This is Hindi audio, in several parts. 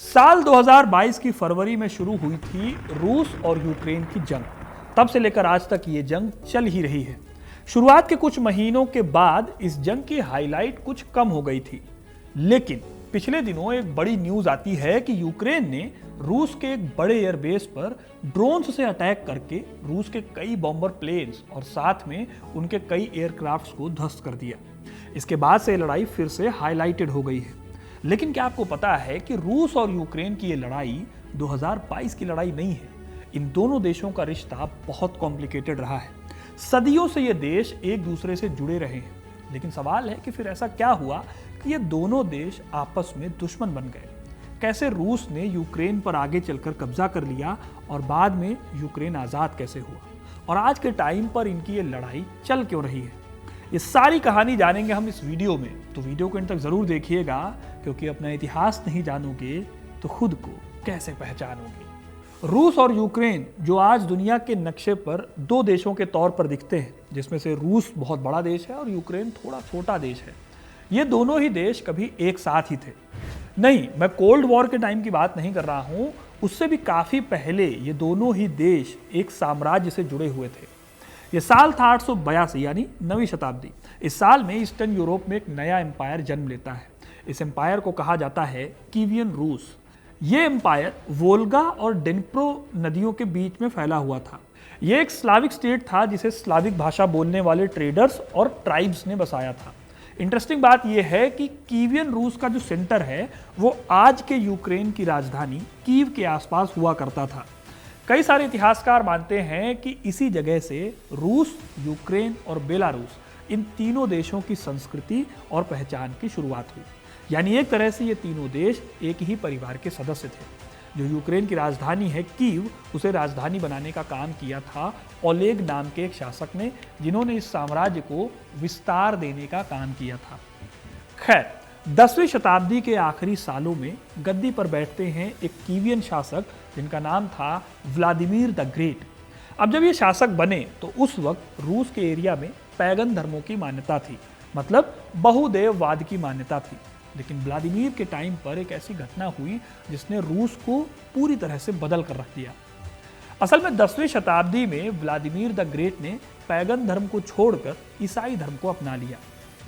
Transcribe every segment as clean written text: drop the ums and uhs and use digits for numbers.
साल 2022 की फरवरी में शुरू हुई थी रूस और यूक्रेन की जंग। तब से लेकर आज तक ये जंग चल ही रही है। शुरुआत के कुछ महीनों के बाद इस जंग की हाईलाइट कुछ कम हो गई थी, लेकिन पिछले दिनों एक बड़ी न्यूज आती है कि यूक्रेन ने रूस के एक बड़े एयरबेस पर ड्रोन्स से अटैक करके रूस के कई बॉम्बर प्लेन्स और साथ में उनके कई एयरक्राफ्ट्स को ध्वस्त कर दिया। इसके बाद से लड़ाई फिर से हाईलाइटेड हो गई है। लेकिन क्या आपको पता है कि रूस और यूक्रेन की ये लड़ाई 2022 की लड़ाई नहीं है। इन दोनों देशों का रिश्ता बहुत कॉम्प्लिकेटेड रहा है। सदियों से ये देश एक दूसरे से जुड़े रहे हैं, लेकिन सवाल है कि फिर ऐसा क्या हुआ कि ये दोनों देश आपस में दुश्मन बन गए। कैसे रूस ने यूक्रेन पर आगे चलकर कब्जा कर लिया और बाद में यूक्रेन आज़ाद कैसे हुआ, और आज के टाइम पर इनकी ये लड़ाई चल क्यों रही है, ये सारी कहानी जानेंगे हम इस वीडियो में। तो वीडियो को अंत तक जरूर देखिएगा, क्योंकि अपना इतिहास नहीं जानोगे तो खुद को कैसे पहचानोगे। रूस और यूक्रेन जो आज दुनिया के नक्शे पर दो देशों के तौर पर दिखते हैं, जिसमें से रूस बहुत बड़ा देश है और यूक्रेन थोड़ा छोटा देश है। ये दोनों ही देश कभी एक साथ ही थे। नहीं, मैं कोल्ड वॉर के टाइम की बात नहीं कर रहा हूं, उससे भी काफी पहले ये दोनों ही देश एक साम्राज्य से जुड़े हुए थे। ये साल था 882 यानी 9वीं शताब्दी। इस साल में ईस्टर्न यूरोप में एक नया एम्पायर जन्म लेता है। इस एम्पायर को कहा जाता है कीवियन रूस। ये एम्पायर वोल्गा और डेन्प्रो नदियों के बीच में फैला हुआ था। ये एक स्लाविक स्टेट था जिसे स्लाविक भाषा बोलने वाले ट्रेडर्स और ट्राइब्स ने बसाया था। इंटरेस्टिंग बात यह है कि कीवियन रूस का जो सेंटर है वो आज के यूक्रेन की राजधानी कीव के आसपास हुआ करता था। कई सारे इतिहासकार मानते हैं कि इसी जगह से रूस, यूक्रेन और बेलारूस, इन तीनों देशों की संस्कृति और पहचान की शुरुआत हुई। यानी एक तरह से ये तीनों देश एक ही परिवार के सदस्य थे। जो यूक्रेन की राजधानी है कीव, उसे राजधानी बनाने का काम किया था ओलेग नाम के एक शासक ने, जिन्होंने इस साम्राज्य को विस्तार देने का काम किया था। खैर, 10वीं शताब्दी के आखिरी सालों में गद्दी पर बैठते हैं एक कीवियन शासक जिनका नाम था व्लादिमीर द ग्रेट। अब जब ये शासक बने तो उस वक्त रूस के एरिया में पैगन धर्मों की मान्यता थी, मतलब बहुदेववाद की मान्यता थी। लेकिन व्लादिमीर के टाइम पर एक ऐसी घटना हुई जिसने रूस को पूरी तरह से बदल कर रख दिया। असल में 10वीं शताब्दी में व्लादिमीर द ग्रेट ने पैगन धर्म को छोड़कर ईसाई धर्म को अपना लिया।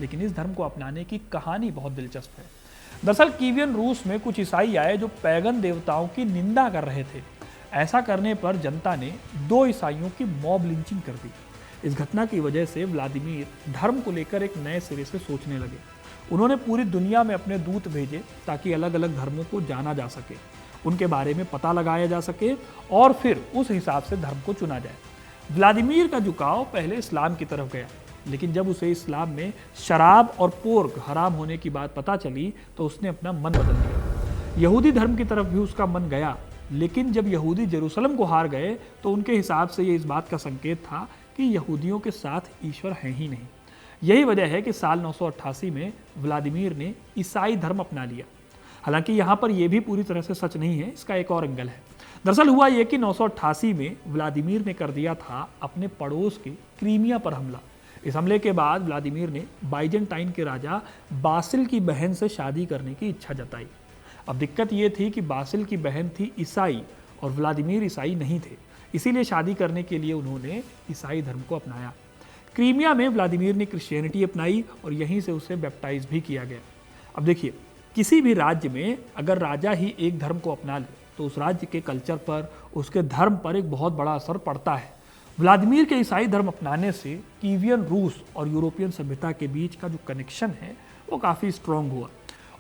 लेकिन इस धर्म को अपनाने की कहानी बहुत दिलचस्प है। दरअसल कीवियन रूस में कुछ ईसाई आए जो पैगन देवताओं की निंदा कर रहे थे। ऐसा करने पर जनता ने 2 ईसाइयों की मॉब लिंचिंग कर दी। इस घटना की वजह से व्लादिमीर धर्म को लेकर एक नए सिरे से सोचने लगे। उन्होंने पूरी दुनिया में अपने दूत भेजे ताकि अलग अलग धर्मों को जाना जा सके, उनके बारे में पता लगाया जा सके और फिर उस हिसाब से धर्म को चुना जाए। व्लादिमीर का झुकाव पहले इस्लाम की तरफ गया, लेकिन जब उसे इस्लाम में शराब और पोर्क हराम होने की बात पता चली तो उसने अपना मन बदल दिया। यहूदी धर्म की तरफ भी उसका मन गया, लेकिन जब यहूदी जेरूसलम को हार गए तो उनके हिसाब से ये इस बात का संकेत था कि यहूदियों के साथ ईश्वर है ही नहीं। यही वजह है कि साल 988 में व्लादिमीर ने ईसाई धर्म अपना लिया। हालांकि यहाँ पर यह भी पूरी तरह से सच नहीं है, इसका एक और एंगल है। दरअसल हुआ यह कि 988 में व्लादिमीर ने कर दिया था अपने पड़ोस के क्रीमिया पर हमला। इस हमले के बाद व्लादिमीर ने बाइजेंटाइन के राजा बासिल की बहन से शादी करने की इच्छा जताई। अब दिक्कत यह थी कि बासिल की बहन थी ईसाई और व्लादिमीर ईसाई नहीं थे, इसीलिए शादी करने के लिए उन्होंने ईसाई धर्म को अपनाया। क्रीमिया में व्लादिमीर ने क्रिश्चियनिटी अपनाई और यहीं से उसे बैप्टाइज भी किया गया। अब देखिए, किसी भी राज्य में अगर राजा ही एक धर्म को अपना ले तो उस राज्य के कल्चर पर, उसके धर्म पर एक बहुत बड़ा असर पड़ता है। व्लादिमीर के ईसाई धर्म अपनाने से कीवियन रूस और यूरोपियन सभ्यता के बीच का जो कनेक्शन है वो काफ़ी स्ट्रॉन्ग हुआ।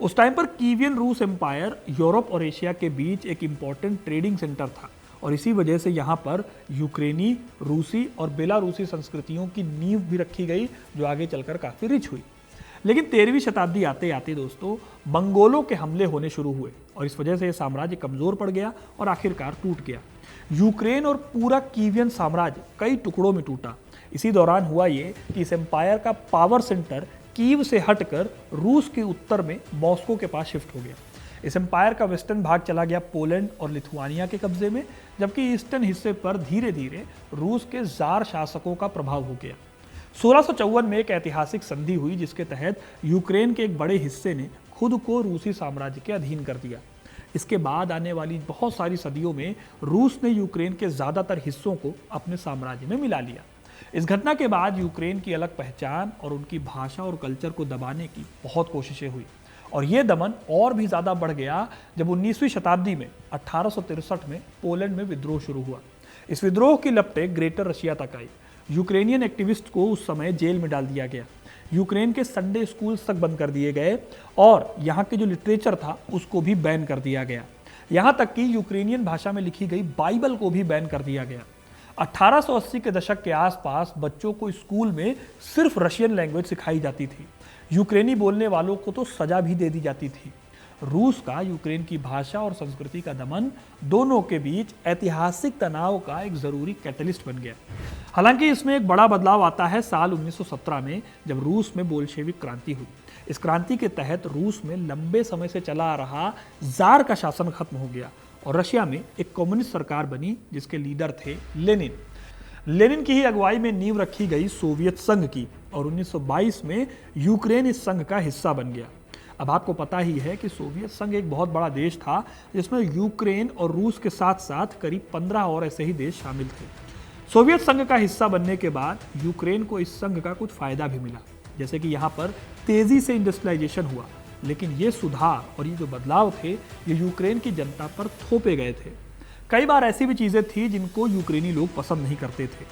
उस टाइम पर कीवियन रूस एम्पायर यूरोप और एशिया के बीच एक इम्पॉर्टेंट ट्रेडिंग सेंटर था और इसी वजह से यहाँ पर यूक्रेनी, रूसी और बेलारूसी संस्कृतियों की नींव भी रखी गई, जो आगे चलकर काफ़ी रिच हुई। लेकिन 13वीं शताब्दी आते आते दोस्तों मंगोलों के हमले होने शुरू हुए और इस वजह से यह साम्राज्य कमज़ोर पड़ गया और आखिरकार टूट गया। यूक्रेन और पूरा कीवियन साम्राज्य कई टुकड़ों में टूटा। इसी दौरान हुआ ये कि इस एम्पायर का पावर सेंटर कीव से हटकर रूस के उत्तर में मॉस्को के पास शिफ्ट हो गया। इस एम्पायर का वेस्टर्न भाग चला गया पोलैंड और लिथुआनिया के कब्जे में, जबकि ईस्टर्न हिस्से पर धीरे धीरे रूस के जार शासकों का प्रभाव हो गया। 1654 में एक ऐतिहासिक संधि हुई जिसके तहत यूक्रेन के एक बड़े हिस्से ने खुद को रूसी साम्राज्य के अधीन कर दिया। इसके बाद आने वाली बहुत सारी सदियों में रूस ने यूक्रेन के ज़्यादातर हिस्सों को अपने साम्राज्य में मिला लिया। इस घटना के बाद यूक्रेन की अलग पहचान और उनकी भाषा और कल्चर को दबाने की बहुत कोशिशें हुई, और ये दमन और भी ज़्यादा बढ़ गया जब 19वीं शताब्दी में 1863 में पोलैंड में विद्रोह शुरू हुआ। इस विद्रोह की लपटें ग्रेटर रशिया तक आई। यूक्रेनियन एक्टिविस्ट को उस समय जेल में डाल दिया गया। यूक्रेन के संडे स्कूल्स तक बंद कर दिए गए और यहाँ के जो लिटरेचर था उसको भी बैन कर दिया गया। यहाँ तक कि यूक्रेनियन भाषा में लिखी गई बाइबल को भी बैन कर दिया गया। 1880 के दशक के आसपास बच्चों को स्कूल में सिर्फ रशियन लैंग्वेज सिखाई जाती थी। यूक्रेनी बोलने वालों को तो सजा भी दे दी जाती थी। रूस का यूक्रेन की भाषा और संस्कृति का दमन दोनों के बीच ऐतिहासिक तनाव का एक जरूरी कैटलिस्ट बन गया। हालांकि इसमें एक बड़ा बदलाव आता है साल 1917 में, जब रूस में बोल्शेविक क्रांति हुई। इस क्रांति के तहत रूस में लंबे समय से चला आ रहा जार का शासन खत्म हो गया और रशिया में एक कम्युनिस्ट सरकार बनी जिसके लीडर थे लेनिन। लेनिन की ही अगुवाई में नींव रखी गई सोवियत संघ की, और 1922 में यूक्रेन इस संघ का हिस्सा बन गया। अब आपको पता ही है कि सोवियत संघ एक बहुत बड़ा देश था जिसमें यूक्रेन और रूस के साथ साथ करीब 15 और ऐसे ही देश शामिल थे। सोवियत संघ का हिस्सा बनने के बाद यूक्रेन को इस संघ का कुछ फायदा भी मिला, जैसे कि यहाँ पर तेजी से इंडस्ट्रियलाइजेशन हुआ। लेकिन ये सुधार और ये जो बदलाव थे ये यूक्रेन की जनता पर थोपे गए थे। कई बार ऐसी भी चीज़ें थी जिनको यूक्रेनी लोग पसंद नहीं करते थे।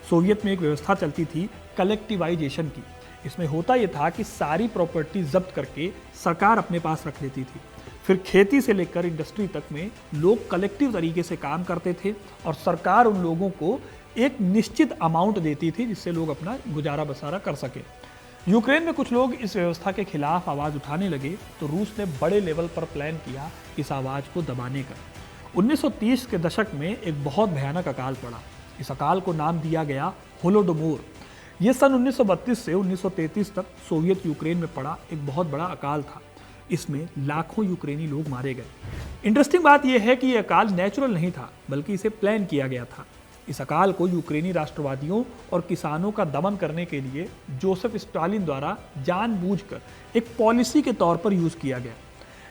सोवियत में एक व्यवस्था चलती थी कलेक्टिवाइजेशन की। इसमें होता यह था कि सारी प्रॉपर्टी जब्त करके सरकार अपने पास रख लेती थी। फिर खेती से लेकर इंडस्ट्री तक में लोग कलेक्टिव तरीके से काम करते थे और सरकार उन लोगों को एक निश्चित अमाउंट देती थी जिससे लोग अपना गुजारा बसारा कर सके। यूक्रेन में कुछ लोग इस व्यवस्था के खिलाफ आवाज़ उठाने लगे तो रूस ने बड़े लेवल पर प्लान किया इस आवाज़ को दबाने का। 1930 के दशक में एक बहुत भयानक अकाल पड़ा। इस अकाल को नाम दिया गया होलोडोमोर। यह सन 1932 से 1933 तक सोवियत यूक्रेन में पड़ा एक बहुत बड़ा अकाल था। इसमें लाखों यूक्रेनी लोग मारे गए। इंटरेस्टिंग बात यह है कि यह अकाल नेचुरल नहीं था बल्कि इसे प्लान किया गया था। इस अकाल को यूक्रेनी राष्ट्रवादियों और किसानों का दमन करने के लिए जोसेफ स्टालिन द्वारा जानबूझकर एक पॉलिसी के तौर पर यूज किया गया।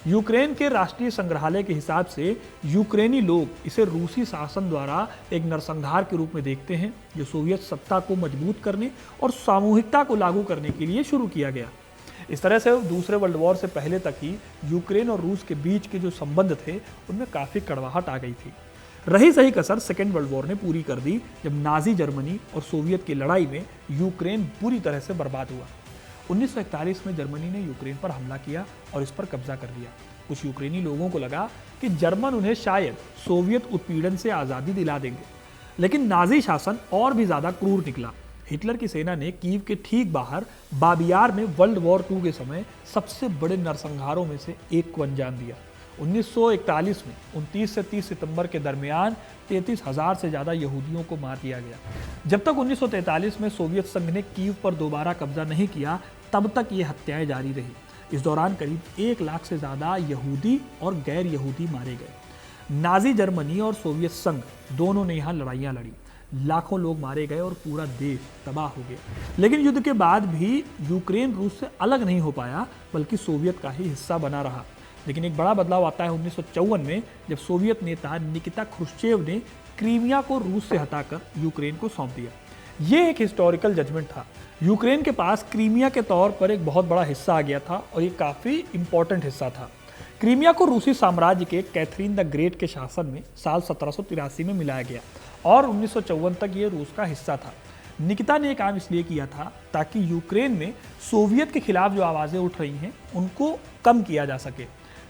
यूक्रेन के राष्ट्रीय संग्रहालय के हिसाब से यूक्रेनी लोग इसे रूसी शासन द्वारा एक नरसंहार के रूप में देखते हैं जो सोवियत सत्ता को मजबूत करने और सामूहिकता को लागू करने के लिए शुरू किया गया। इस तरह से दूसरे वर्ल्ड वॉर से पहले तक ही यूक्रेन और रूस के बीच के जो संबंध थे उनमें काफ़ी कड़वाहट आ गई थी। रही सही कसर सेकेंड वर्ल्ड वॉर ने पूरी कर दी जब नाजी जर्मनी और सोवियत की लड़ाई में यूक्रेन बुरी तरह से बर्बाद हुआ। 1941 में जर्मनी ने यूक्रेन पर हमला किया और इस पर कब्जा कर लिया। कुछ यूक्रेनी लोगों को लगा कि जर्मन उन्हें शायद सोवियत उत्पीड़न से आज़ादी दिला देंगे, लेकिन नाजी शासन और भी ज़्यादा क्रूर निकला। हिटलर की सेना ने कीव के ठीक बाहर बाबियार में वर्ल्ड वॉर II के समय सबसे बड़े नरसंहारों में से एक को अंजाम दिया। 1941 में 29 से 30 सितंबर के दरमियान 33,000 से ज़्यादा यहूदियों को मार दिया गया। जब तक 1943 में सोवियत संघ ने कीव पर दोबारा कब्जा नहीं किया तब तक ये हत्याएं जारी रही। इस दौरान करीब 1 लाख से ज़्यादा यहूदी और गैर यहूदी मारे गए। नाजी जर्मनी और सोवियत संघ दोनों ने यहाँ लड़ाइयाँ लड़ी, लाखों लोग मारे गए और पूरा देश तबाह हो गया। लेकिन युद्ध के बाद भी यूक्रेन रूस से अलग नहीं हो पाया बल्कि सोवियत का ही हिस्सा बना रहा। लेकिन एक बड़ा बदलाव आता है 1954 में जब सोवियत नेता निकिता ख्रुश्चेव ने क्रीमिया को रूस से हटाकर यूक्रेन को सौंप दिया। ये एक हिस्टोरिकल जजमेंट था। यूक्रेन के पास क्रीमिया के तौर पर एक बहुत बड़ा हिस्सा आ गया था और ये काफ़ी इंपॉर्टेंट हिस्सा था। क्रीमिया को रूसी साम्राज्य के कैथरीन द ग्रेट के शासन में साल 1783 में मिलाया गया और 1954 तक ये रूस का हिस्सा था। निकिता ने ये काम इसलिए किया था ताकि यूक्रेन में सोवियत के खिलाफ जो आवाज़ें उठ रही हैं उनको कम किया जा सके,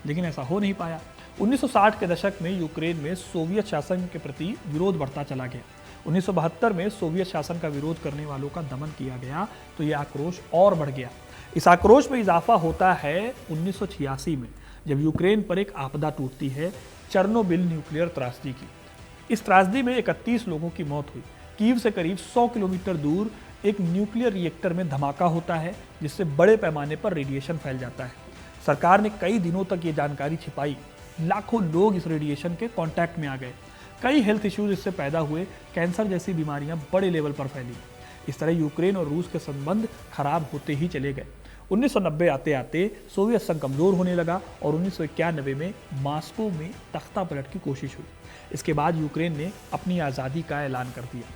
लेकिन ऐसा हो नहीं पाया। 1960 के दशक में यूक्रेन में सोवियत शासन के प्रति विरोध बढ़ता चला गया। 1972 में सोवियत शासन का विरोध करने वालों का दमन किया गया तो यह आक्रोश और बढ़ गया। इस आक्रोश में इजाफा होता है 1986 में जब यूक्रेन पर एक आपदा टूटती है, चेर्नोबिल न्यूक्लियर त्रासदी की। इस त्रासदी में 31 लोगों की मौत हुई। कीव से करीब 100 किलोमीटर दूर एक न्यूक्लियर रिएक्टर में धमाका होता है जिससे बड़े पैमाने पर रेडिएशन फैल जाता है। सरकार ने कई दिनों तक ये जानकारी छिपाई। लाखों लोग इस रेडिएशन के कांटेक्ट में आ गए। कई हेल्थ इश्यूज इससे पैदा हुए। कैंसर जैसी बीमारियां बड़े लेवल पर फैली। इस तरह यूक्रेन और रूस के संबंध खराब होते ही चले गए। 1990 आते आते सोवियत संघ कमजोर होने लगा और 1991 में मॉस्को में तख्ता पलट की कोशिश हुई। इसके बाद यूक्रेन ने अपनी आज़ादी का ऐलान कर दिया।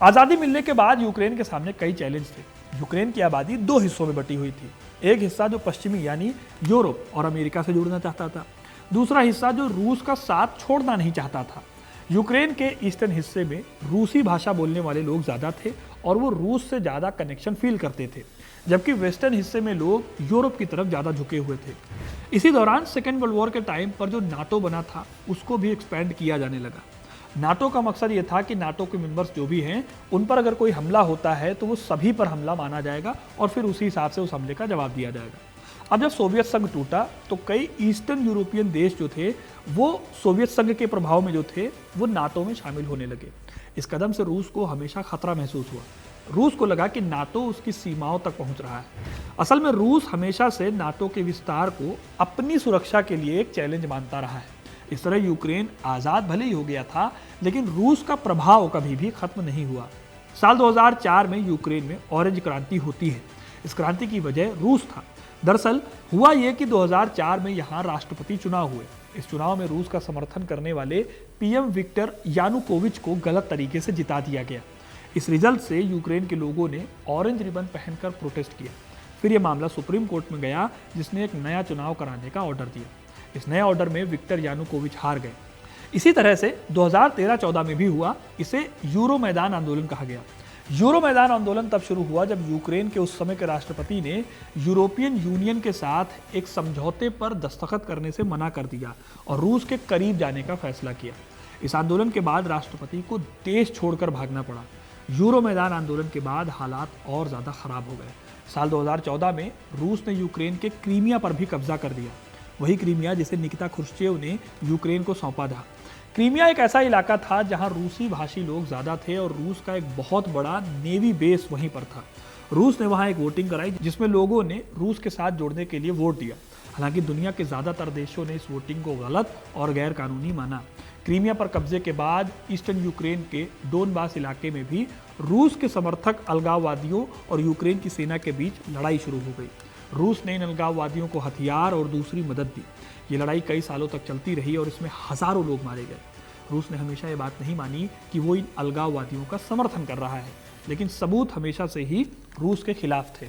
आज़ादी मिलने के बाद यूक्रेन के सामने कई चैलेंज थे। यूक्रेन की आबादी दो हिस्सों में बटी हुई थी। एक हिस्सा जो पश्चिमी यानी यूरोप और अमेरिका से जुड़ना चाहता था, दूसरा हिस्सा जो रूस का साथ छोड़ना नहीं चाहता था। यूक्रेन के ईस्टर्न हिस्से में रूसी भाषा बोलने वाले लोग ज़्यादा थे और वो रूस से ज़्यादा कनेक्शन फील करते थे, जबकि वेस्टर्न हिस्से में लोग यूरोप की तरफ ज़्यादा झुके हुए थे। इसी दौरान सेकेंड वर्ल्ड वॉर के टाइम पर जो नाटो बना था उसको भी एक्सपेंड किया जाने लगा। नाटो का मकसद ये था कि नाटो के मेंबर्स जो भी हैं उन पर अगर कोई हमला होता है तो वो सभी पर हमला माना जाएगा और फिर उसी हिसाब से उस हमले का जवाब दिया जाएगा। अब जब सोवियत संघ टूटा तो कई ईस्टर्न यूरोपियन देश जो थे वो सोवियत संघ के प्रभाव में जो थे वो नाटो में शामिल होने लगे। इस कदम से रूस को हमेशा खतरा महसूस हुआ। रूस को लगा कि नाटो उसकी सीमाओं तक पहुंच रहा है। असल में रूस हमेशा से नाटो के विस्तार को अपनी सुरक्षा के लिए एक चैलेंज मानता रहा है। इस तरह यूक्रेन आज़ाद भले ही हो गया था, लेकिन रूस का प्रभाव कभी भी खत्म नहीं हुआ। साल 2004 में यूक्रेन में ऑरेंज क्रांति होती है। इस क्रांति की वजह रूस था। दरअसल हुआ ये कि 2004 में यहाँ राष्ट्रपति चुनाव हुए। इस चुनाव में रूस का समर्थन करने वाले पीएम विक्टर यानुकोविच को गलत तरीके से जिता दिया गया। इस रिजल्ट से यूक्रेन के लोगों ने ऑरेंज रिबन पहनकर प्रोटेस्ट किया। फिर यह मामला सुप्रीम कोर्ट में गया, जिसने एक नया चुनाव कराने का ऑर्डर दिया। इस नए ऑर्डर में विक्टर यानुकोविच हार गए। इसी तरह से 2013-14 में भी हुआ। इसे यूरो मैदान आंदोलन कहा गया। यूरो मैदान आंदोलन तब शुरू हुआ जब यूक्रेन के उस समय के राष्ट्रपति ने यूरोपियन यूनियन के साथ एक समझौते पर दस्तखत करने से मना कर दिया और रूस के करीब जाने का फैसला किया। इस आंदोलन के बाद राष्ट्रपति को देश छोड़कर भागना पड़ा। यूरो मैदान आंदोलन के बाद हालात और ज़्यादा खराब हो गए। साल 2014 में रूस ने यूक्रेन के क्रीमिया पर भी कब्जा कर दिया, वही क्रीमिया जिसे निकिता खुर्श्चेव ने यूक्रेन को सौंपा था। क्रीमिया एक ऐसा इलाका था जहां रूसी भाषी लोग ज़्यादा थे और रूस का एक बहुत बड़ा नेवी बेस वहीं पर था। रूस ने वहां एक वोटिंग कराई जिसमें लोगों ने रूस के साथ जुड़ने के लिए वोट दिया। हालांकि दुनिया के ज़्यादातर देशों ने इस वोटिंग को गलत और गैर कानूनी माना। क्रीमिया पर कब्जे के बाद ईस्टर्न यूक्रेन के डोनबास इलाके में भी रूस के समर्थक अलगाववादियों और यूक्रेन की सेना के बीच लड़ाई शुरू हो गई। रूस ने इन अलगाववादियों को हथियार और दूसरी मदद दी। ये लड़ाई कई सालों तक चलती रही और इसमें हज़ारों लोग मारे गए। रूस ने हमेशा ये बात नहीं मानी कि वो इन अलगाववादियों का समर्थन कर रहा है, लेकिन सबूत हमेशा से ही रूस के खिलाफ थे।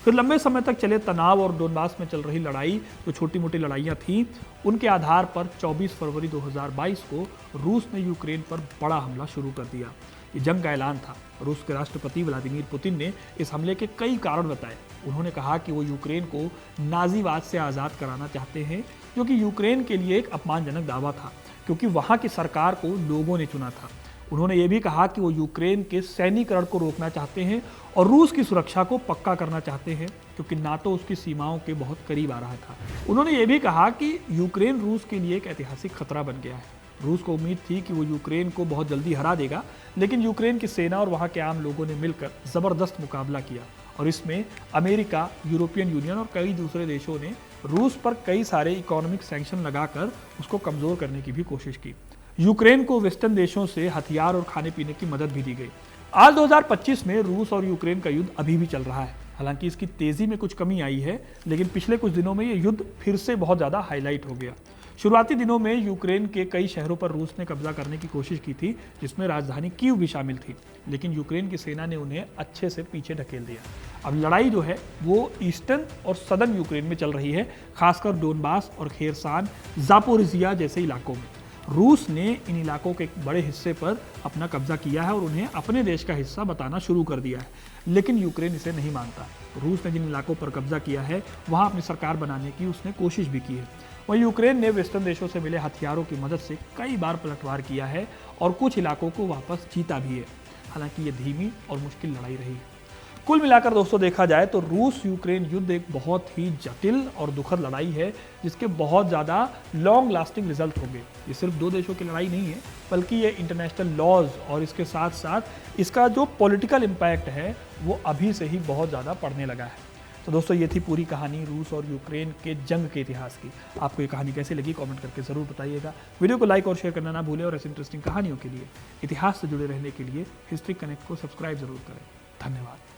फिर लंबे समय तक चले तनाव और डोनबास में चल रही लड़ाई, जो छोटी मोटी लड़ाइयाँ थीं, उनके आधार पर 24 फरवरी 2022 को रूस ने यूक्रेन पर बड़ा हमला शुरू कर दिया। ये जंग का ऐलान था। रूस के राष्ट्रपति व्लादिमीर पुतिन ने इस हमले के कई कारण बताए। उन्होंने कहा कि वो यूक्रेन को नाजीवाद से आज़ाद कराना चाहते हैं, जो कि यूक्रेन के लिए एक अपमानजनक दावा था, क्योंकि वहाँ की सरकार को लोगों ने चुना था। उन्होंने ये भी कहा कि वो यूक्रेन के सैन्यीकरण को रोकना चाहते हैं और रूस की सुरक्षा को पक्का करना चाहते हैं, क्योंकि नाटो उसकी सीमाओं के बहुत करीब आ रहा था। उन्होंने ये भी कहा कि यूक्रेन रूस के लिए एक ऐतिहासिक खतरा बन गया है। रूस को उम्मीद थी कि वो यूक्रेन को बहुत जल्दी हरा देगा, लेकिन यूक्रेन की सेना और वहाँ के आम लोगों ने मिलकर ज़बरदस्त मुकाबला किया और इसमें अमेरिका, यूरोपियन यूनियन और कई दूसरे देशों ने रूस पर कई सारे इकोनॉमिक सैंक्शन लगाकर उसको कमज़ोर करने की भी कोशिश की। यूक्रेन को वेस्टर्न देशों से हथियार और खाने पीने की मदद भी दी गई। आज 2025 में रूस और यूक्रेन का युद्ध अभी भी चल रहा है। हालांकि इसकी तेज़ी में कुछ कमी आई है, लेकिन पिछले कुछ दिनों में ये युद्ध फिर से बहुत ज़्यादा हाईलाइट हो गया। शुरुआती दिनों में यूक्रेन के कई शहरों पर रूस ने कब्जा करने की कोशिश की थी, जिसमें राजधानी कीव भी शामिल थी, लेकिन यूक्रेन की सेना ने उन्हें अच्छे से पीछे ढकेल दिया। अब लड़ाई जो है वो ईस्टर्न और सदर्न यूक्रेन में चल रही है, खासकर डोनबास और खेरसान, जापोरिजिया जैसे इलाकों में। रूस ने इन इलाकों के एक बड़े हिस्से पर अपना कब्जा किया है और उन्हें अपने देश का हिस्सा बताना शुरू कर दिया है, लेकिन यूक्रेन इसे नहीं मानता। रूस ने जिन इलाकों पर कब्जा किया है वहाँ अपनी सरकार बनाने की उसने कोशिश भी की है। वहीं यूक्रेन ने वेस्टर्न देशों से मिले हथियारों की मदद से कई बार पलटवार किया है और कुछ इलाकों को वापस जीता भी है। हालांकि ये धीमी और मुश्किल लड़ाई रही है। कुल मिलाकर दोस्तों देखा जाए तो रूस यूक्रेन युद्ध एक बहुत ही जटिल और दुखद लड़ाई है, जिसके बहुत ज़्यादा लॉन्ग लास्टिंग रिजल्ट होंगे। ये सिर्फ दो देशों की लड़ाई नहीं है, बल्कि ये इंटरनेशनल लॉज और इसके साथ साथ इसका जो पॉलिटिकल इम्पैक्ट है वो अभी से ही बहुत ज़्यादा पड़ने लगा है। तो दोस्तों ये थी पूरी कहानी रूस और यूक्रेन के जंग के इतिहास की। आपको ये कहानी कैसी लगी कमेंट करके ज़रूर बताइएगा। वीडियो को लाइक और शेयर करना ना भूलें और ऐसी इंटरेस्टिंग कहानियों के लिए, इतिहास से जुड़े रहने के लिए हिस्ट्री कनेक्ट को सब्सक्राइब ज़रूर करें। धन्यवाद।